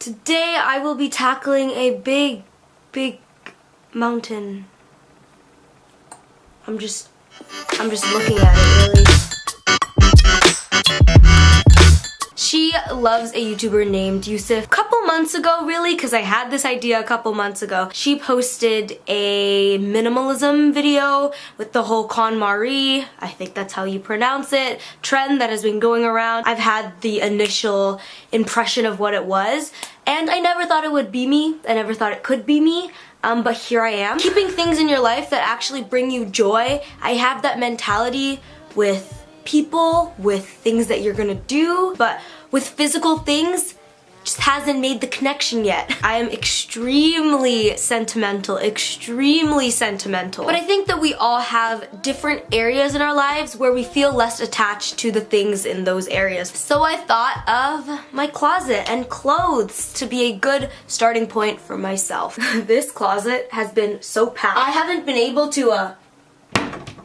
Today I will be tackling a big mountain. I'm just looking at it, really. She loves a YouTuber named Yusuf. A couple months ago, really, because I had this idea a couple months ago, she posted a minimalism video with the whole KonMari, I think that's how you pronounce it, trend that has been going around. I've had the initial impression of what it was, and I never thought it would be me. I never thought it could be me. But here I am. Keeping things in your life that actually bring you joy. I have that mentality with people, with things that you're gonna do, but with physical things, just hasn't made the connection yet. I am extremely sentimental. But I think that we all have different areas in our lives where we feel less attached to the things in those areas. So I thought of my closet and clothes to be a good starting point for myself. This closet has been so packed. I haven't been able to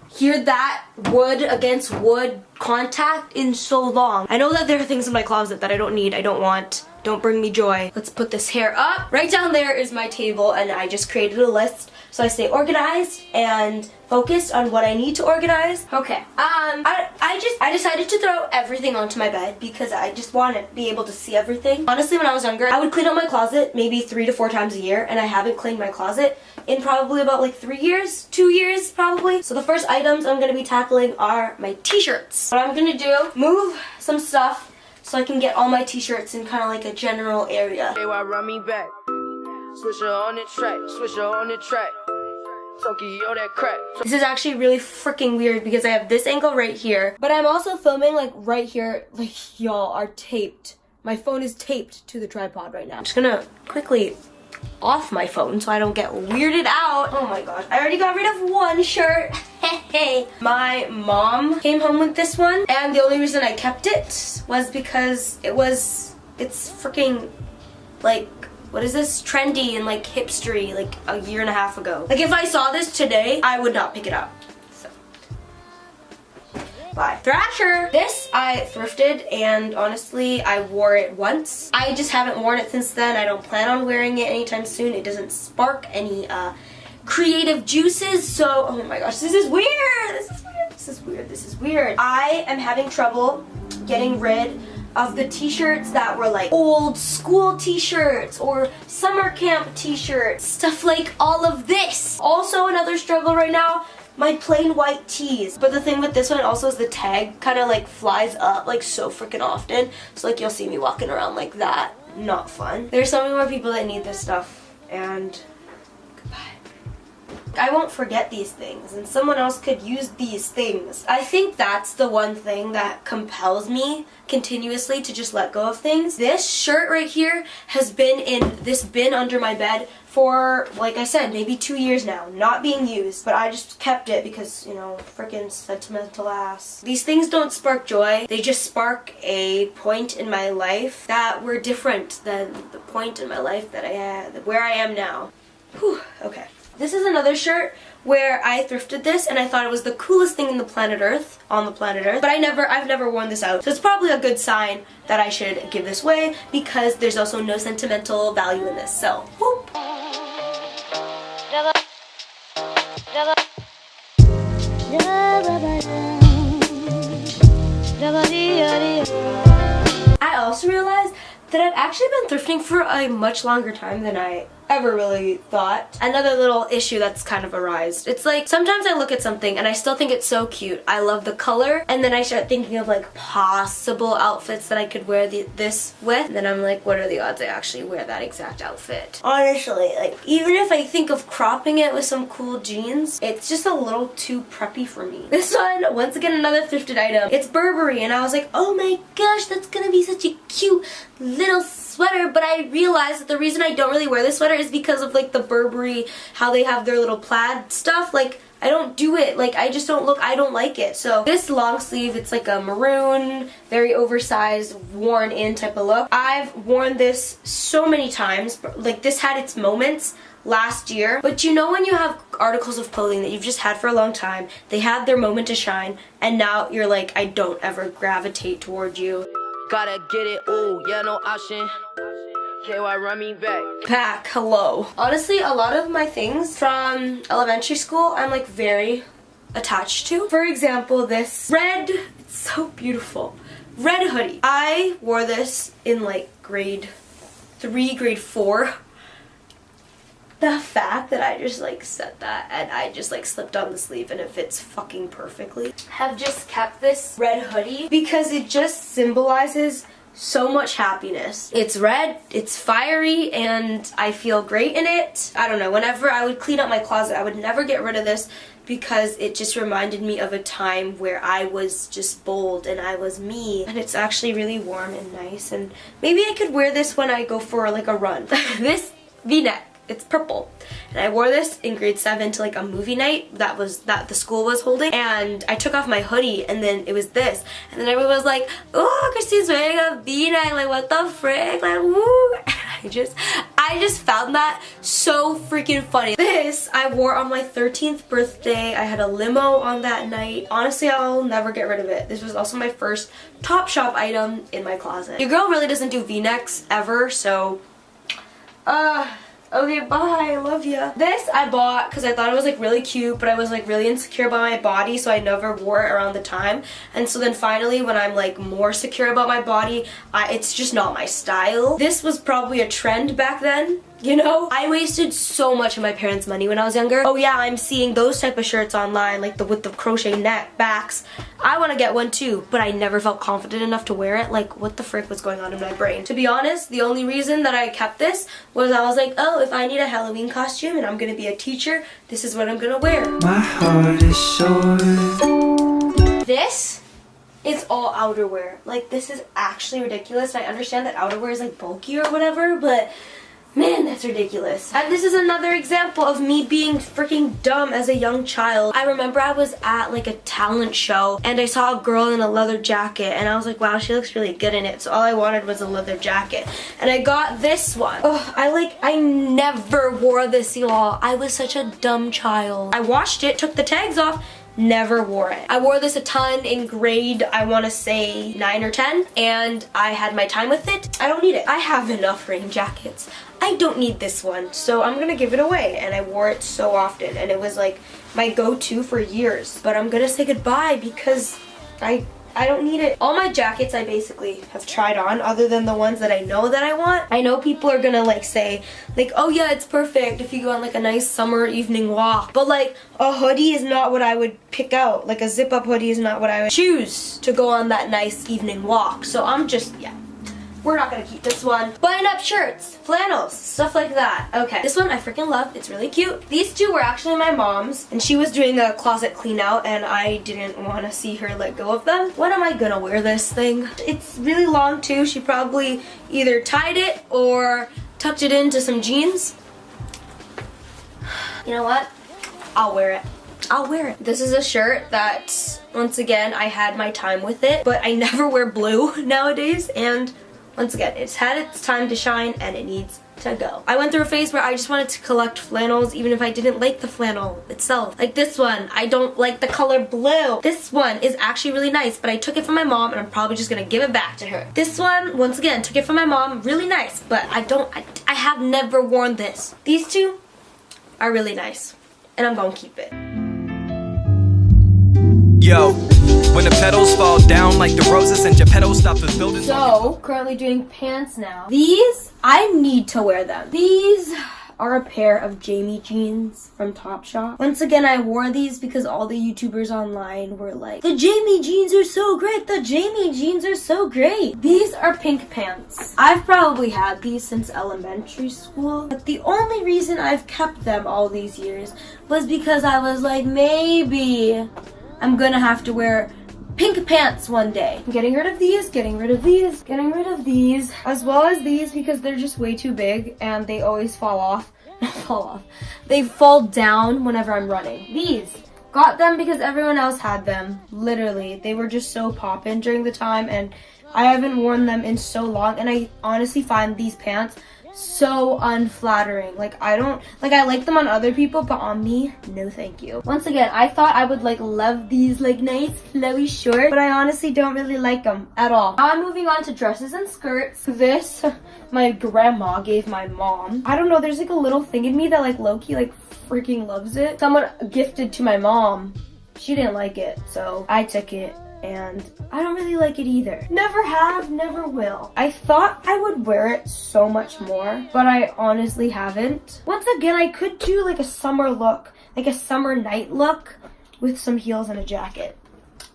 hear that wood against wood contact in so long. I know that there are things in my closet that I don't need, I don't want, don't bring me joy. Let's put this hair up. Right down there is my table, and I just created a list so I stay organized and focused on what I need to organize. Okay, I decided to throw everything onto my bed because I just want to be able to see everything. Honestly, when I was younger, I would clean out my closet maybe 3 to 4 times a year, and I haven't cleaned my closet in probably about like 3 years, 2 years probably. So the first items I'm going to be tackling are my t-shirts. What I'm going to do, move some stuff so I can get all my t-shirts in kind of like a general area. Hey, why run me back? Switch her on the track, switch her on the track. Tokyo, that crack. This is actually really freaking weird because I have this angle right here, but I'm also filming like right here. Like, y'all are taped. My phone is taped to the tripod right now. I'm just gonna quickly off my phone so I don't get weirded out. Oh my gosh, I already got rid of one shirt. Hey, my mom came home with this one, and the only reason I kept it was because it's freaking like, what is this? Trendy and like hipstery like a year and a half ago. Like if I saw this today, I would not pick it up. So, bye. Thrasher! This I thrifted, and honestly, I wore it once. I just haven't worn it since then. I don't plan on wearing it anytime soon. It doesn't spark any creative juices, so, oh my gosh, this is weird. I am having trouble getting rid of the t-shirts that were like old school t-shirts or summer camp t-shirts, stuff like all of this. Also another struggle right now, my plain white tees. But the thing with this one also is the tag kind of like flies up like so freaking often. So like you'll see me walking around like that. Not fun. There's so many more people that need this stuff, and goodbye. I won't forget these things, and someone else could use these things. I think that's the one thing that compels me continuously to just let go of things. This shirt right here has been in this bin under my bed for, like I said, maybe 2 years now, not being used, but I just kept it because, you know, freaking sentimental ass. These things don't spark joy, they just spark a point in my life that were different than the point in my life that I had, where I am now. Whew, okay. This is another shirt where I thrifted this, and I thought it was the coolest thing on the planet Earth, but I've never worn this out. So it's probably a good sign that I should give this away because there's also no sentimental value in this. So, whoop. I also realized that I've actually been thrifting for a much longer time than I ever really thought. Another little issue that's kind of arisen. It's like sometimes I look at something and I still think it's so cute. I love the color, and then I start thinking of like possible outfits that I could wear this with. And then I'm like, what are the odds I actually wear that exact outfit? Honestly, like even if I think of cropping it with some cool jeans, it's just a little too preppy for me. This one, once again, another thrifted item. It's Burberry, and I was like, oh my gosh, that's gonna be such a cute little sweater, but I realized that the reason I don't really wear this sweater is because of like the Burberry, how they have their little plaid stuff. Like I don't do it, like I just don't like it. So this long sleeve, it's like a maroon, very oversized, worn in type of look. I've worn this so many times, like this had its moments last year, but you know when you have articles of clothing that you've just had for a long time, they had their moment to shine, and now you're like, I don't ever gravitate toward you. Gotta get it, ooh, yeah, no option. KY, run me back. Hello. Honestly, a lot of my things from elementary school I'm like very attached to. For example, this red, it's so beautiful, red hoodie. I wore this in like grade 3, grade 4. The fact that I just like set that and I just like slipped on the sleeve and it fits fucking perfectly. Have just kept this red hoodie because it just symbolizes so much happiness. It's red, it's fiery, and I feel great in it. I don't know, whenever I would clean up my closet, I would never get rid of this because it just reminded me of a time where I was just bold and I was me. And it's actually really warm and nice, and maybe I could wear this when I go for like a run. This V-neck, it's purple, and I wore this in grade 7 to like a movie night that the school was holding, and I took off my hoodie and then it was this, and then everyone was like, oh, Kristine's wearing a V-neck, like what the frick, like woo. And I just found that so freaking funny. This I wore on my 13th birthday. I had a limo on that night. Honestly, I'll never get rid of it. This was also my first Topshop item in my closet. Your girl really doesn't do V-necks ever, so okay, bye, I love ya. This I bought because I thought it was like really cute, but I was like really insecure about my body, so I never wore it around the time. And so then finally when I'm like more secure about my body, it's just not my style. This was probably a trend back then. You know, I wasted so much of my parents' money when I was younger. Oh yeah, I'm seeing those type of shirts online, like with the crochet neck backs. I want to get one too, but I never felt confident enough to wear it. Like, what the frick was going on in my brain? To be honest, the only reason that I kept this was I was like, oh, if I need a Halloween costume and I'm gonna be a teacher, this is what I'm gonna wear. My heart is sore. This is all outerwear. Like, this is actually ridiculous. I understand that outerwear is like bulky or whatever, but man, that's ridiculous. And this is another example of me being freaking dumb as a young child. I remember I was at like a talent show and I saw a girl in a leather jacket and I was like, wow, she looks really good in it. So all I wanted was a leather jacket. And I got this one. Oh, I never wore this, y'all. I was such a dumb child. I washed it, took the tags off, never wore it. I wore this a ton in grade, I want to say 9 or 10, and I had my time with it. I don't need it. I have enough rain jackets. I don't need this one, so I'm gonna give it away. And I wore it so often, and it was like my go-to for years. But I'm gonna say goodbye because I don't need it. All my jackets I basically have tried on, other than the ones that I know that I want. I know people are gonna like say, like, oh yeah, it's perfect if you go on like a nice summer evening walk. But like, a hoodie is not what I would pick out. Like a zip-up hoodie is not what I would choose to go on that nice evening walk. So I'm just, yeah. We're not gonna keep this one. Button-up shirts, flannels, stuff like that. Okay, this one I freaking love. It's really cute. These two were actually my mom's, and she was doing a closet clean out, and I didn't want to see her let go of them. When am I gonna wear this thing? It's really long too. She probably either tied it or tucked it into some jeans. You know what? I'll wear it. I'll wear it. This is a shirt that, once again, I had my time with it, but I never wear blue nowadays, and once again, it's had its time to shine and it needs to go. I went through a phase where I just wanted to collect flannels even if I didn't like the flannel itself. Like this one, I don't like the color blue. This one is actually really nice, but I took it from my mom and I'm probably just gonna give it back to her. This one, once again, took it from my mom, really nice, but I have never worn this. These two are really nice and I'm gonna keep it. Yo, when the petals fall down like the roses and Geppetto stop the building. So, currently doing pants now. These, I need to wear them. These are a pair of Jamie jeans from Topshop. Once again, I wore these because all the YouTubers online were like, the Jamie jeans are so great, the Jamie jeans are so great. These are pink pants. I've probably had these since elementary school, but the only reason I've kept them all these years was because I was like, maybe I'm gonna have to wear pink pants one day. I'm getting rid of these, getting rid of these, getting rid of these, as well as these because they're just way too big and they always fall off. They fall down whenever I'm running. These, got them because everyone else had them. Literally, they were just so poppin' during the time and I haven't worn them in so long, and I honestly find these pants so unflattering. Like, I like them on other people, but on me, no thank you. Once again, I thought I would like love these like nice flowy shorts, but I honestly don't really like them at all. Now I'm moving on to dresses and skirts. This, my grandma gave my mom. I don't know, there's like a little thing in me that like low-key like freaking loves it. Someone gifted to my mom. She didn't like it, so I took it. And I don't really like it either. Never have, never will. I thought I would wear it so much more, but I honestly haven't. Once again, I could do like a summer look, like a summer night look with some heels and a jacket.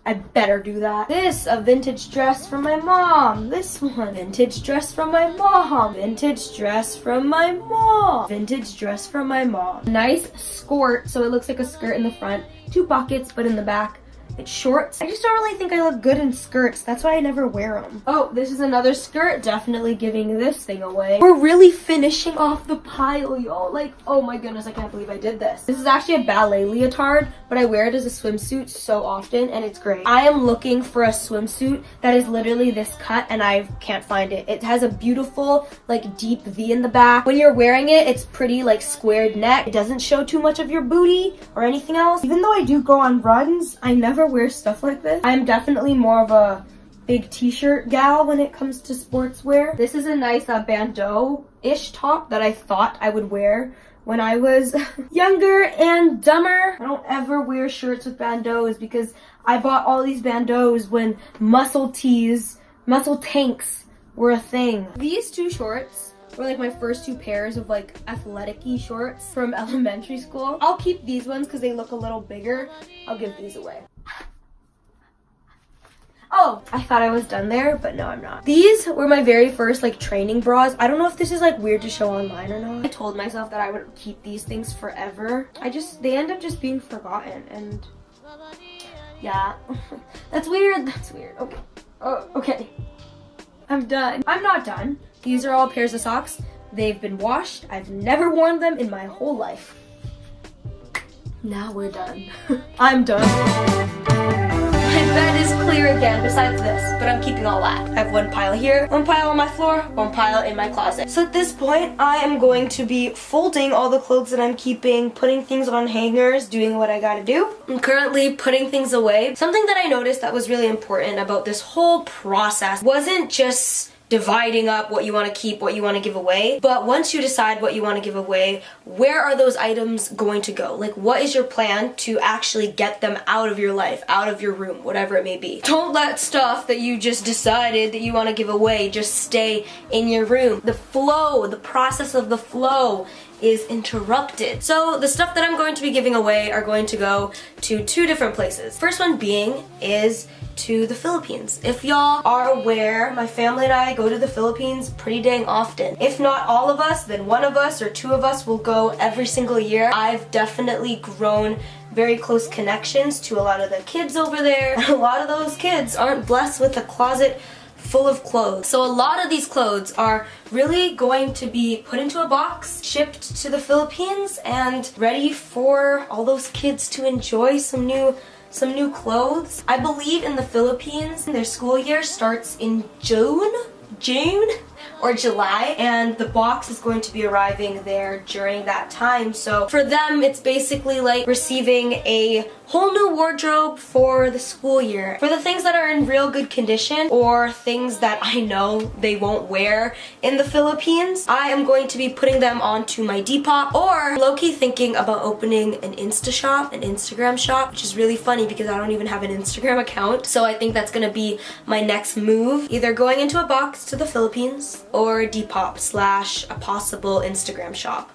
I better do that. This, a vintage dress from my mom. This one, vintage dress from my mom. Vintage dress from my mom. Vintage dress from my mom. Nice skirt, so it looks like a skirt in the front. 2 pockets, but in the back, it's shorts. I just don't really think I look good in skirts. That's why I never wear them. Oh, this is another skirt. Definitely giving this thing away. We're really finishing off the pile, y'all. Like, oh my goodness, I can't believe I did this. This is actually a ballet leotard, but I wear it as a swimsuit so often, and it's great. I am looking for a swimsuit that is literally this cut, and I can't find it. It has a beautiful, like, deep V in the back. When you're wearing it, it's pretty, like, squared neck. It doesn't show too much of your booty or anything else. Even though I do go on runs, I never wear stuff like this. I'm definitely more of a big t-shirt gal when it comes to sportswear. This is a nice bandeau-ish top that I thought I would wear when I was younger and dumber. I don't ever wear shirts with bandeaus because I bought all these bandeaus when muscle tees, muscle tanks were a thing. These 2 shorts were like my first 2 pairs of like athletic-y shorts from elementary school. I'll keep these ones because they look a little bigger. I'll give these away. Oh, I thought I was done there, but no, I'm not. These were my very first like training bras. I don't know if this is like weird to show online or not. I told myself that I would keep these things forever. They end up just being forgotten, and yeah, that's weird. That's weird. Okay. Oh, okay. I'm done. I'm not done. These are all pairs of socks. They've been washed. I've never worn them in my whole life. Now we're done. I'm done. My bed is clear again, besides this, but I'm keeping all that. I have 1 pile here, 1 pile on my floor, 1 pile in my closet. So at this point, I am going to be folding all the clothes that I'm keeping, putting things on hangers, doing what I gotta do. I'm currently putting things away. Something that I noticed that was really important about this whole process wasn't just dividing up what you want to keep, what you want to give away. But once you decide what you want to give away, where are those items going to go? Like, what is your plan to actually get them out of your life, out of your room, whatever it may be? Don't let stuff that you just decided that you want to give away just stay in your room. The flow, the process of the flow is interrupted. So the stuff that I'm going to be giving away are going to go to 2 different places. First one being is to the Philippines. If y'all are aware, my family and I go to the Philippines pretty dang often. If not all of us, then one of us or 2 of us will go every single year. I've definitely grown very close connections to a lot of the kids over there. A lot of those kids aren't blessed with a closet full of clothes. So a lot of these clothes are really going to be put into a box, shipped to the Philippines, and ready for all those kids to enjoy some new clothes. I believe in the Philippines, their school year starts in June or July, and the box is going to be arriving there during that time. So for them, it's basically like receiving a whole new wardrobe for the school year. For the things that are in real good condition or things that I know they won't wear in the Philippines, I am going to be putting them onto my Depop, or low-key thinking about opening an Insta shop, an Instagram shop, which is really funny because I don't even have an Instagram account. So I think that's gonna be my next move, either going into a box to the Philippines or Depop / a possible Instagram shop.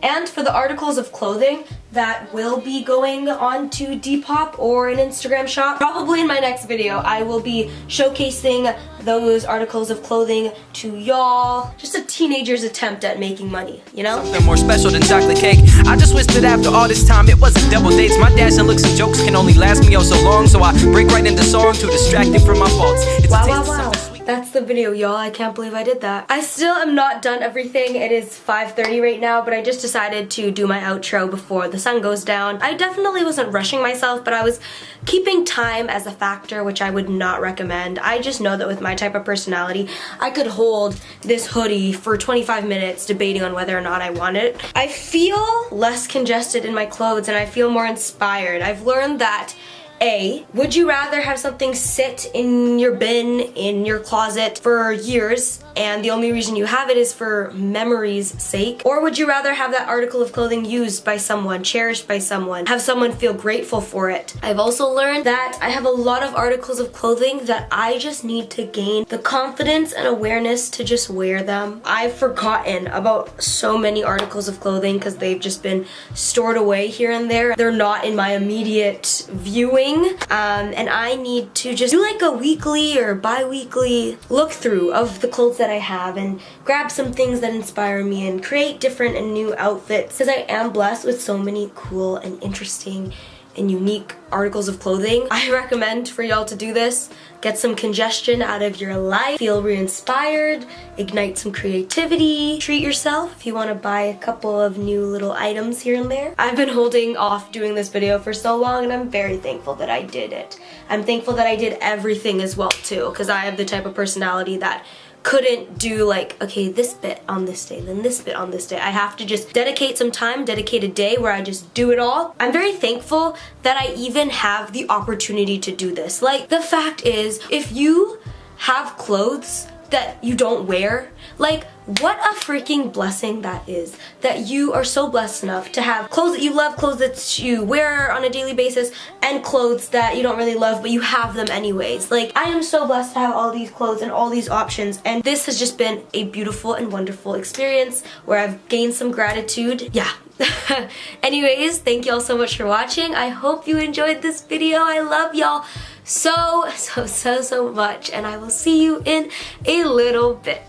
And for the articles of clothing that will be going on to Depop or an Instagram shop, probably in my next video, I will be showcasing those articles of clothing to y'all. Just a teenager's attempt at making money, you know? Something more special than chocolate cake. I just wish that after all this time, it wasn't double dates. My dash and looks and jokes can only last me oh so long, so I break right into song to distract it from my faults. It's Wow. that's the video, y'all. I can't believe I did that. I still am not done everything. It is 5:30 right now, but I just decided to do my outro before the sun goes down. I definitely wasn't rushing myself, but I was keeping time as a factor, which I would not recommend. I just know that with my type of personality, I could hold this hoodie for 25 minutes debating on whether or not I want it. I feel less congested in my clothes and I feel more inspired. I've learned that would you rather have something sit in your bin, in your closet for years, and the only reason you have it is for memory's sake? Or would you rather have that article of clothing used by someone, cherished by someone, have someone feel grateful for it? I've also learned that I have a lot of articles of clothing that I just need to gain the confidence and awareness to just wear them. I've forgotten about so many articles of clothing because they've just been stored away here and there. They're not in my immediate viewing. And I need to just do like a weekly or bi-weekly look through of the clothes that I have and grab some things that inspire me and create different and new outfits, because I am blessed with so many cool and interesting and unique articles of clothing. I recommend for y'all to do this. Get some congestion out of your life, feel re-inspired, ignite some creativity, treat yourself if you want to buy a couple of new little items here and there. I've been holding off doing this video for so long and I'm very thankful that I did it. I'm thankful that I did everything as well too, because I have the type of personality that couldn't do like, okay, this bit on this day, then this bit on this day. I have to just dedicate some time, dedicate a day where I just do it all. I'm very thankful that I even have the opportunity to do this. Like, the fact is, if you have clothes that you don't wear, like, what a freaking blessing that is, that you are so blessed enough to have clothes that you love, clothes that you wear on a daily basis, and clothes that you don't really love but you have them anyways. Like, I am so blessed to have all these clothes and all these options, and this has just been a beautiful and wonderful experience where I've gained some gratitude. Yeah. Anyways, thank y'all so much for watching. I hope you enjoyed this video. I love y'all so much, and I will see you in a little bit.